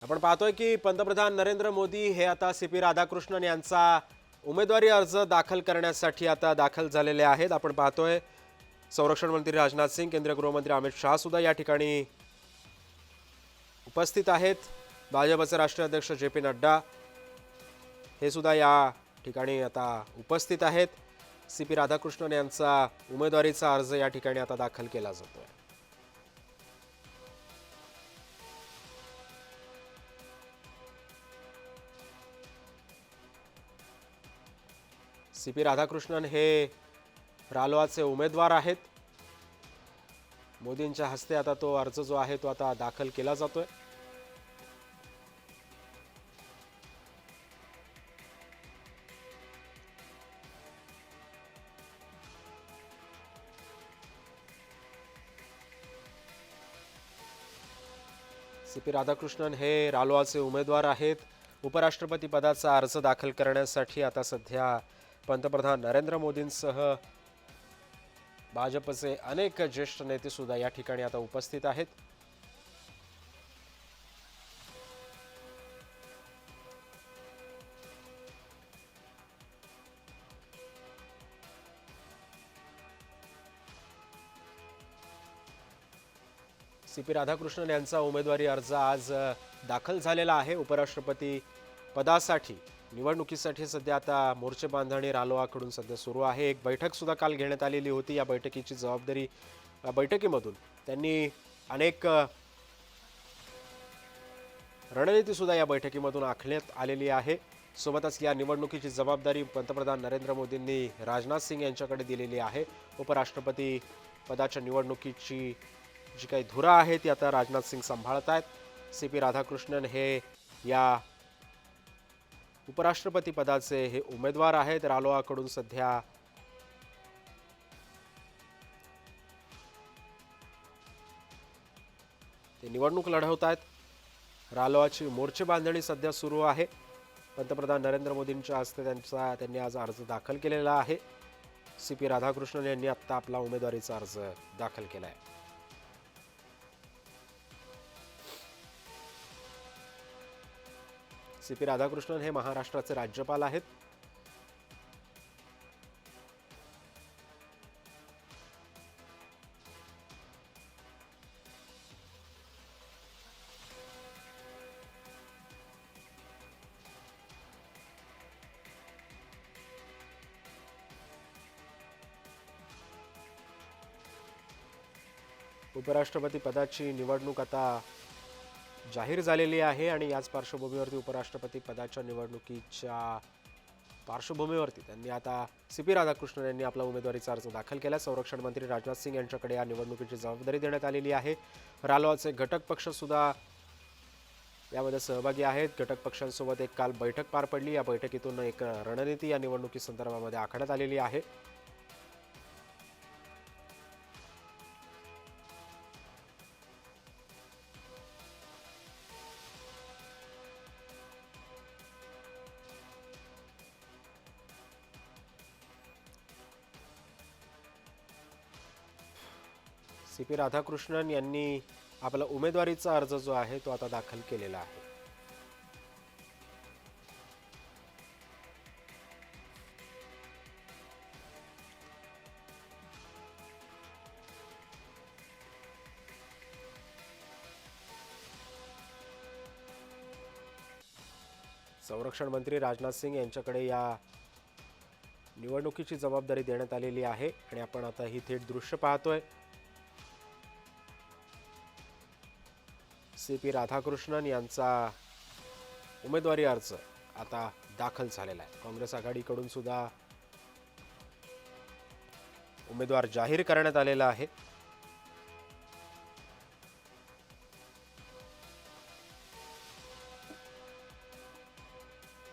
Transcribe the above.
आपण पाहतोय की पंतप्रधान नरेंद्र मोदी हे आता सीपी राधाकृष्णन यांचा उमेदवारी अर्ज दाखल करण्यासाठी आता दाखल झालेले आहेत। आपण पाहतोय संरक्षण मंत्री राजनाथ सिंह, केंद्रीय गृहमंत्री अमित शाह सुद्धा या ठिकाणी उपस्थित आहेत। भाजपचे राष्ट्रीय अध्यक्ष जे.पी. नड्डा हे सुद्धा या ठिकाणी आता उपस्थित आहेत। सीपी राधाकृष्णन यांचा उमेदवारीचा अर्ज या ठिकाणी आता दाखल केला जातोय। सीपी राधाकृष्णन हे रालोआचे उमेदवार आहेत। मोदींच्या हस्ते आता तो अर्ज जो आहे तो आता दाखल केला जातोय। सीपी राधाकृष्णन हे रालोआचे उमेदवार आहेत। उपराष्ट्रपती पदाचा अर्ज दाखल करण्यासाठी आता सध्या पंतप्रधान नरेंद्र मोदींसह भाजपचे अनेक ज्येष्ठ नेते सुद्धा या ठिकाणी आता उपस्थित आहेत। सीपी राधाकृष्णन यांचा उमेदवारी अर्ज आज दाखल झालेला आहे। उपराष्ट्रपती पदासाठी निवडणुकीसाठी सध्या आता मोर्चे बांधणी रालोआकडून सध्या सुरू आहे। एक बैठक सुद्धा काल घेण्यात आलेली होती। या बैठकीची जबाबदारी बैठकीमधून त्यांनी अनेक रणनीती सुद्धा या बैठकीमधून आखण्यात आलेली आहे। सोबतच या निवडणुकीची जबाबदारी पंतप्रधान नरेंद्र मोदींनी राजनाथ सिंह यांच्याकडे दिलेली आहे। उपराष्ट्रपती पदाच्या निवडणुकीची जी काही धुरा आहे ती आता राजनाथ सिंह सांभाळत आहेत। सीपी राधाकृष्णन हे या उपराष्ट्रपती पदाचे हे उमेदवार आहेत। रालोआकडून सध्या ते निवडणूक लढवत आहेत। रालोआची मोर्चे बांधणी सध्या सुरू आहे। पंतप्रधान नरेंद्र मोदींच्या हस्ते त्यांनी आज अर्ज दाखल केलेला आहे। सीपी राधाकृष्णन यांनी आता आपला उमेदवारीचा अर्ज दाखल केला आहे। सीपी राधाकृष्णन हे महाराष्ट्राचे राज्यपाल आहेत। उपराष्ट्रपती पदाची निवडणूक आता जाहीर झालेली आहे आणि याच पार्श्वभूमीवरती उपराष्ट्रपती पदाच्या निवडणुकीच्या पार्श्वभूमीवरती त्यांनी आता सीपी राधाकृष्णन यांनी आपला उमेदवारीचा अर्ज दाखल केला। संरक्षण मंत्री राजनाथ सिंह यांच्याकडे या निवडणुकीची जबाबदारी देण्यात आलेली आहे। रालोआचे घटक पक्ष सुद्धा यामध्ये सहभागी आहेत। घटक पक्षांसोबत एक काल बैठक पार पडली। या बैठकीतून एक रणनीती या निवडणुकी संदर्भामध्ये आखण्यात आलेली आहे। सीपी राधाकृष्णन यांनी आपला उमेदवारीचा अर्ज जो आहे तो आता दाखल केलेला आहे। संरक्षण मंत्री राजनाथ सिंह यांच्याकडे या निवडणुकीची जबाबदारी देण्यात आलेली आहे आणि आपण आता ही थेट दृश्य पाहतोय। सीपी राधाकृष्णन यांचा उमेदवारी अर्ज आता दाखल झालेला आहे। काँग्रेस आघाडीकडून सुद्धा उमेदवार जाहीर करण्यात आलेला आहे।